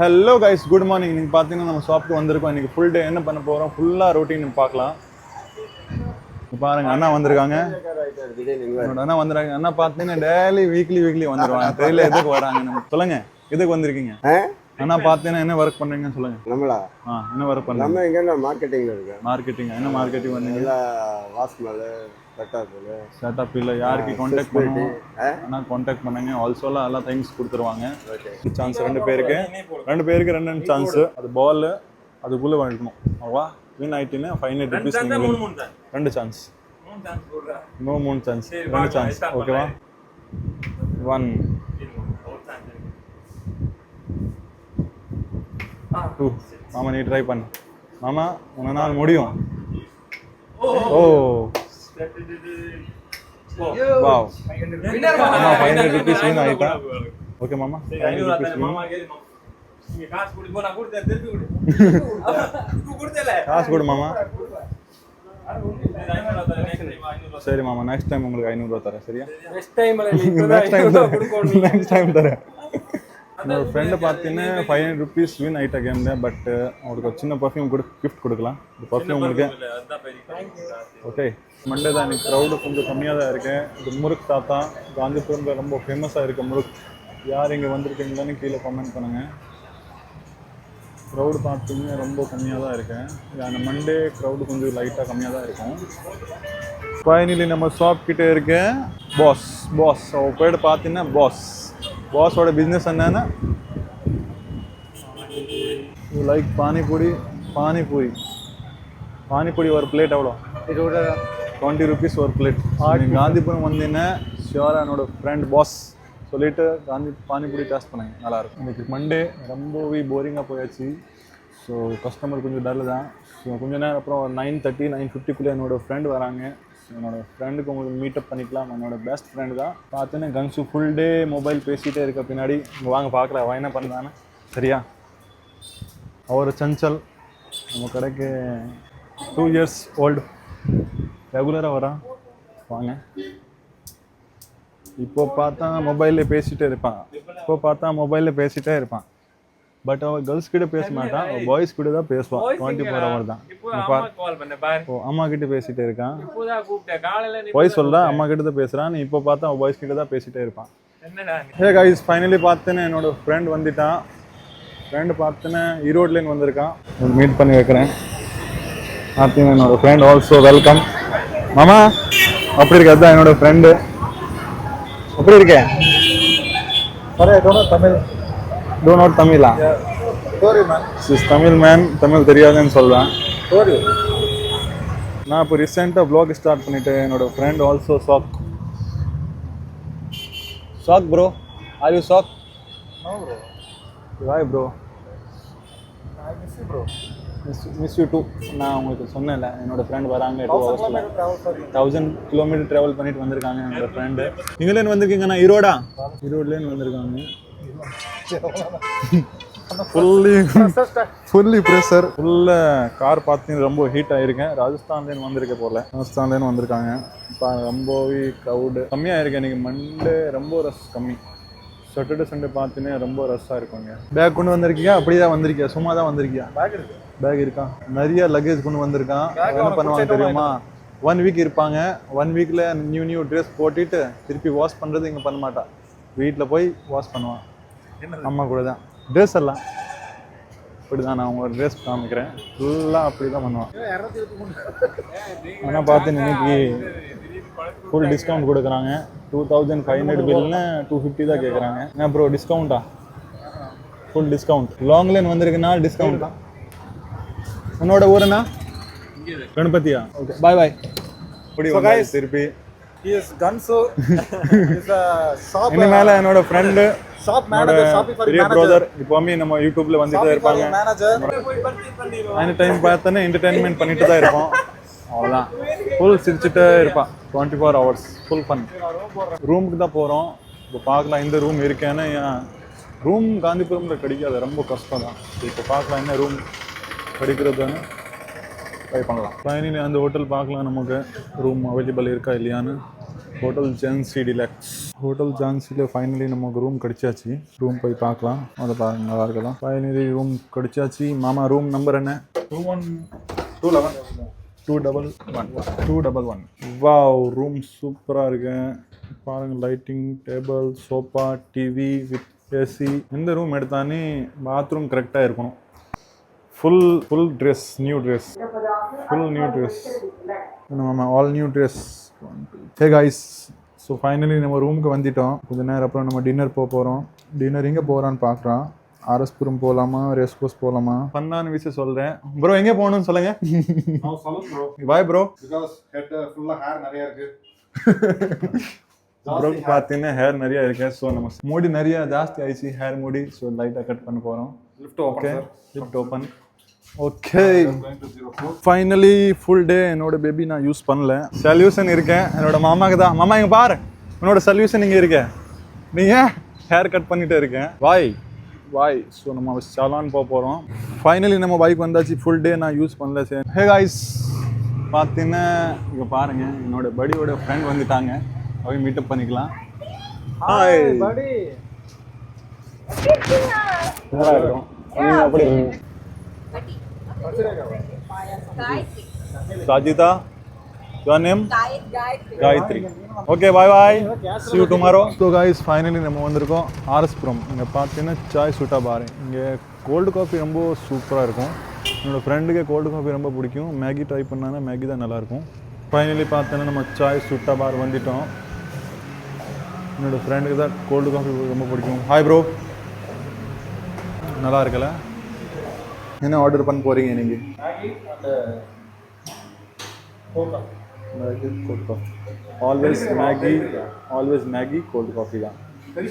Hello guys, good morning. நீங்கள் பார்த்தீங்கன்னா நம்ம ஷாப்புக்கு வந்திருக்கோம். இன்றைக்கி ஃபுல் டே என்ன பண்ண போகிறோம், ஃபுல்லாக ரொட்டீன் பார்க்கலாம். பாருங்க, அண்ணா வந்திருக்காங்க. அண்ணா வந்துருக்காங்க. அண்ணா பார்த்தீங்கன்னா டெய்லி வீக்லி வந்துடுவாங்க. தெரியல எதுக்கு வராங்க. நம்ம சொல்லுங்க, எதுக்கு வந்திருக்கீங்க அண்ணா? பார்த்தீங்கன்னா என்ன ஒர்க் பண்ணுறீங்கன்னு சொல்லுங்க. நம்மளா என்ன ஒர்க் பண்ணுறோம்? நம்ம எங்கே மார்க்கெட்டிங்கில் இருக்கோம். மார்க்கெட்டிங் என்ன மார்க்கெட்டிங் வந்தீங்க? வாஸ்மல் செட்டப் இல்லை, யாருக்கு கான்டாக்ட் பண்ணுவோம் ஆனால் கான்டாக்ட் பண்ணுங்க. ஆல்சோலாம் எல்லா திங்ஸ் கொடுத்துருவாங்க. சான்ஸ் ரெண்டு பேருக்கு ரெண்டு சான்ஸு. அது பால் அதுக்குள்ளே வாங்கிக்கணும். அவ்வளோ வின் ஆகிட்டீங்கன்னா 500 rupees நீங்கள் ரெண்டு சான்ஸ். நோ 3 சான்ஸ், ரெண்டு சான்ஸ். ஓகேவா? 1 2 மாமா நீ ட்ரை பண்ணு மாமா, உன்னால் முடியும். ஓ வாவ், மாமா 500 rupees வின் ஆயிட்டா. ஓகே மாமா, 500 rupees வின். காசு கொடு மாமா. சரி மாமா, நெக்ஸ்ட் டைம் உங்களுக்கு 500 ரூபா தரேன். சரியா? நெக்ஸ்ட் டைம் தரேன். என்னோட ஃப்ரெண்டு பார்த்தீங்கன்னா 500 rupees வின் ஆகிட்ட கேமில். பட் அவங்களுக்கு ஒரு சின்ன பர்ஃப்யூம் கூட கிஃப்ட் கொடுக்கலாம். இந்த பர்ஃப்யூம் உங்களுக்கு. ஓகே, மண்டே தான். இன்னைக்கு க்ரௌடு கொஞ்சம் கம்மியாக தான் இருக்கேன். இது முறுக் தாத்தா காந்திபுரமில் ரொம்ப ஃபேமஸாக இருக்க முறுக். யார் இங்கே வந்திருக்கீங்களான்னு கீழே கமெண்ட் பண்ணுங்கள். க்ரௌடு பார்த்தீங்கன்னா ரொம்ப கம்மியாக தான் இருக்கேன். அந்த மண்டே க்ரௌடு கொஞ்சம் லைட்டாக கம்மியாக தான் இருக்கும். ஃபைனலி நம்ம ஷாப் கிட்டே இருக்கேன். பாஸ் அவர் பேர் பார்த்தீங்கன்னா பாஸோட பிஸ்னஸ் என்னன்னா லைக் பானிபூரி ஒரு பிளேட் எவ்வளோ? 20 rupees ஒரு பிளேட். காந்திபுரம் வந்தீங்கன்னா ஷியோராக என்னோட ஃப்ரெண்ட் பாஸ் சொல்லிவிட்டு பானிபூரி டேஸ்ட் பண்ணாங்க, நல்லாயிருக்கும். இன்றைக்கி மண்டே ரொம்பவே போரிங்காக போயாச்சு. ஸோ கஸ்டமர் கொஞ்சம் டல்லு தான். ஸோ கொஞ்சம் நேரம் அப்புறம் 9:30 9:50 என்னோடய ஃப்ரெண்டு வராங்க. என்னோடய ஃப்ரெண்டுக்கு உங்களுக்கு மீட்டப் பண்ணிக்கலாம். என்னோட பெஸ்ட் ஃப்ரெண்டு தான். பார்த்தீங்கன்னா கன்சு ஃபுல் டே மொபைல் பேசிகிட்டே இருக்க பின்னாடி இங்கே வாங்க பார்க்கலாம் அவன் என்ன பண்ணுறான்னு. சரியா? அவர் சஞ்சல் நம்ம கடைக்கு 2 years ஓல்டு, ரெகுலராக வரான். வாங்க. இப்போ பார்த்தா மொபைலில் பேசிகிட்டே இருப்பான். பட் அவன் கேர்ள்ஸ் கிட்ட பேச மாட்டான், பாய்ஸ் கிட்ட தான் பேசுவான். 24 hours தான். அம்மா கிட்ட பேசிட்டே இருக்கான். பாய்ஸ் சொல்றான், அம்மா கிட்ட தான் பேசுறான். இப்போ பார்த்தா அவன் பாய்ஸ் கிட்ட தான் பேசிட்டே இருப்பான். ஹே கைஸ், ஃபைனலி பார்த்தேன்னு என்னோட ஃப்ரெண்ட் வந்துட்டான். ஃப்ரெண்டு பார்த்தேன்னு ஈரோட்லேருந்து வந்திருக்கான். மீட் பண்ணி வைக்கிறேன். பார்த்தீங்கன்னா என்னோட ஃப்ரெண்ட் ஆல்சோ வெல்கம். மாமா அப்படி இருக்கு, அதுதான் என்னோட ஃப்ரெண்டு. அப்படி இருக்கேன். Do not Tamil. Sorry man. She's Tamil man. Tamil தெரியாதுன்னு சொல்றேன். Sorry. நான் இப்போ ரீசெண்டாக vlog ஸ்டார்ட் பண்ணிட்டேன். என்னோட friend also shock bro. Are you shock? No bro. Why bro. I miss you bro. Miss you too. நான் உங்களுக்கு சொன்னேன்ல, என்னோட ஃப்ரெண்ட் வராங்க. 2 hours 1000 kilometer ட்ராவல் பண்ணிட்டு வந்திருக்காங்க என்னோட ஃப்ரெண்டு. நீங்களேன்னு வந்திருக்கீங்கண்ணா? ஈரோட்லேருந்து வந்திருக்காங்க. ஃபுல்லி ப்ரெஷர் ஃபுல்ல கார் பார்த்தீங்கன்னா ரொம்ப ஹீட் ஆகிருக்கேன். ராஜஸ்தான்லேருந்து வந்திருக்காங்க. இப்போ ரொம்பவே க்ரௌடு கம்மியாக இருக்கேன். இன்றைக்கி மண்டே ரொம்ப ரஷ் கம்மி. சாட்டர்டே சண்டே பார்த்தீங்கன்னா ரொம்ப ரஷ்ஷாக இருக்குங்க. பேக் கொண்டு வந்திருக்கியா? அப்படியே தான் வந்திருக்கியா? சும்மா தான் வந்திருக்கியா? பேக் இருக்கா? நிறைய லக்கேஜ் கொண்டு வந்திருக்கான். என்ன பண்ணுவாங்க தெரியுமா? 1 week இருப்பாங்க. 1 weekல நியூ ட்ரெஸ் போட்டுட்டு திருப்பி வாஷ் பண்ணுறது இங்கே பண்ண மாட்டான். வீட்டில் போய் வாஷ் பண்ணுவான். அம்மா கூட தான். ட்ரெஸ் எல்லாம் இப்படி தான். நான் உங்களோட ட்ரெஸ் காமிக்கிறேன். ஃபுல்லாக அப்படி தான் பண்ணுவான். ஆனால் பார்த்து இன்னைக்கு ஃபுல் டிஸ்கவுண்ட் கொடுக்குறாங்க. 2500 பில்லுன்னு 250 தான் கேட்குறாங்க. என்ன ப்ரோ டிஸ்கவுண்ட்டா? Full discount. லாங் லைன் வந்திருக்குன்னா டிஸ்கவுண்ட் தான். உன்னோட ஊருண்ணா? கணபதியா? ஓகே, பாய். இப்படி திருப்பி இனிமேல என்னோட friend shop manager, Shopify brother இப்போமே நம்ம யூடியூப்ல வந்துட்டே இருப்பாங்க. அந்த டைம் பார்த்தா என்டர்டெயின்மெண்ட் பண்ணிட்டு தான் இருப்போம். அவ்வளோதான். ஃபுல் சிரிச்சுட்டே இருப்பான். 24 hours ஃபுல் ஃபன். ரூமுக்கு தான் போகிறோம். இப்போ பார்க்கலாம் இந்த ரூம் இருக்கேன்னு. ரூம் காந்திபுரமில் கிடைக்காது, ரொம்ப கஷ்டம் தான். இப்போ பார்க்கலாம் என்ன ரூம் கிடைக்கிறதுன்னு ட்ரை பண்ணலாம். ஃபைனலி அந்த ஹோட்டல் பார்க்கலாம் நமக்கு ரூம் அவைலபிள் இருக்கா இல்லையான்னு. ஹோட்டல் ஜென்சி டிலக்ஸ். ஹோட்டல் ஜான்சியில் ஃபைனலி நமக்கு ரூம் கிடைச்சாச்சு. ரூம் போய் பார்க்கலாம். அதை பாருங்க, நல்லா இருக்கலாம். ஃபைனலி ரூம் கிடைச்சாச்சு. மாமா ரூம் நம்பர் என்ன? 211. வாவ், ரூம் சூப்பராக இருக்கு. பாருங்க, lighting, table, sofa, TV with AC. எந்த ரூம் எடுத்தானே பாத்ரூம் கரெக்டாக இருக்கணும். ஃபுல் ட்ரெஸ், நியூ ட்ரெஸ், நம்ம all new dress. Hey guys, so finally நம்ம ரூமுக்கு வந்துட்டோம். கொஞ்ச நேரம் அப்புறம் நம்ம டின்னர் போகிறோம். டின்னர் எங்கே போகிறான்னு பார்க்குறோம். ஆர்எஸ்புரம் போகலாமா, ரேஸ் கோர்ஸ் போகலாமா? பண்ணான்னு விஷயம் சொல்கிறேன். ப்ரோ எங்கே போகணும்னு சொல்லுங்க. Bye bro. ப்ரோ பார்த்தீங்கன்னா ஹேர் நிறைய இருக்கு. ஸோ நம்ம முடி நிறைய ஜாஸ்தி ஆயிடுச்சு, ஹேர் முடி. ஸோ லைட்டாக கட் பண்ண போகிறோம். Lift open. Okay, finally full day என்னோட பேபி நான் யூஸ் பண்ணல. சொல்யூஷன் இருக்கேன் என்னோட மாமாக்கு தான். மாமா இங்கே பாரு, என்னோட சொல்யூஷன் இங்கே இருக்கேன். நீங்கள் ஹேர் கட் பண்ணிட்டு இருக்கேன். வாய். ஸோ நம்ம சாலான் போக போகிறோம். ஃபைனலி நம்ம பைக் வந்தாச்சு. ஃபுல் டே நான் யூஸ் பண்ணல. சரி, ஹே காய்ஸ், பார்த்தீங்கன்னா இங்கே பாருங்கள், என்னோட படியோட ஃப்ரெண்ட் வந்துட்டாங்க. அவங்க மீட்டப் பண்ணிக்கலாம். ஹாய் படி. நல்லா இருக்கும். அப்படி Sajita, your name? Gayatri. Okay, bye. See you tomorrow. So guys, finally நம்ம வந்திருக்கோம் ஆர்எஸ்புரம். இங்கே பார்த்தீங்கன்னா சாய் சுட்டா பார். இங்கே கோல்டு காஃபி ரொம்ப சூப்பராக இருக்கும். என்னோடய ஃப்ரெண்டுக்கு கோல்டு காஃபி ரொம்ப பிடிக்கும். மேகி ட்ரை பண்ணாங்கன்னா மேகி தான் நல்லாயிருக்கும். ஃபைனலி பார்த்தோன்னா நம்ம சாய் சுட்டா பார் வந்துட்டோம். என்னோடய ஃப்ரெண்டுக்கு தான் கோல்டு காஃபி ரொம்ப பிடிக்கும். ஹாய் ப்ரோ, நல்லா இருக்கல? என்ன ஆர்டர் பண்ண போகிறீங்க நீங்கள்? Cold coffee. Always Maggi cold coffee தான்.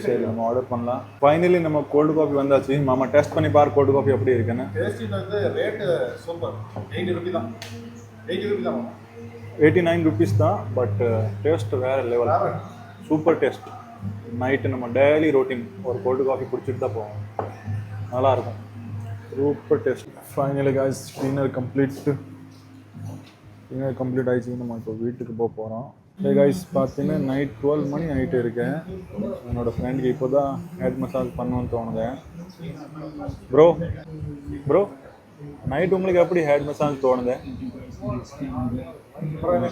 சரி, நம்ம ஆர்டர் பண்ணலாம். ஃபைனலி நம்ம கோல்டு காஃபி வந்தாச்சு. மாமா டெஸ்ட் பண்ணி பார் கோல்டு காஃபி எப்படி இருக்குன்னு. ₹89 தான். பட் டேஸ்ட் வேறு லெவல், சூப்பர் டேஸ்ட். நைட்டு நம்ம டெய்லி ரொட்டீன் ஒரு கோல்டு காஃபி குடிச்சிட்டு தான் போவோம். நல்லாயிருக்கும், super taste. Finally guys, dinner complete ஆகிடுச்சு. நம்ம இப்போ வீட்டுக்கு போக போகிறோம். ஹே காய்ஸ், பார்த்தீங்கன்னா நைட் 12 மணி ஆகிட்டு இருக்கேன். என்னோடய ஃப்ரெண்டுக்கு இப்போ தான் ஹெட் மசாஜ் பண்ணணும்னு தோணுது. ப்ரோ நைட் உங்களுக்கு எப்படி ஹெட் மசாஜ் தோணுது?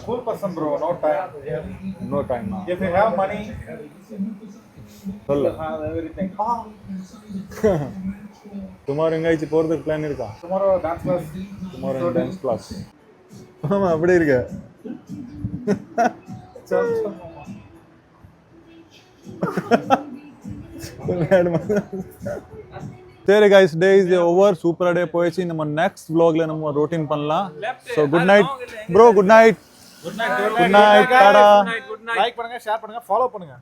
Cool person bro, no time. If you have money, you have everything. Tomorrow எங்கேயாச்சும் போகிறதுக்கு பிளான் இருக்கா? Tomorrow dance class. ஆமாம், அப்படி இருக்கு. சரி guys, day is over. சூப்பரா டே போயிடுச்சு. நம்ம நெக்ஸ்ட் vlogல நம்ம ரொட்டீன் பண்ணலாம். So good night bro, good night. Tada. Like பண்ணுங்க, ஷேர் பண்ணுங்க, ஃபாலோ பண்ணுங்க.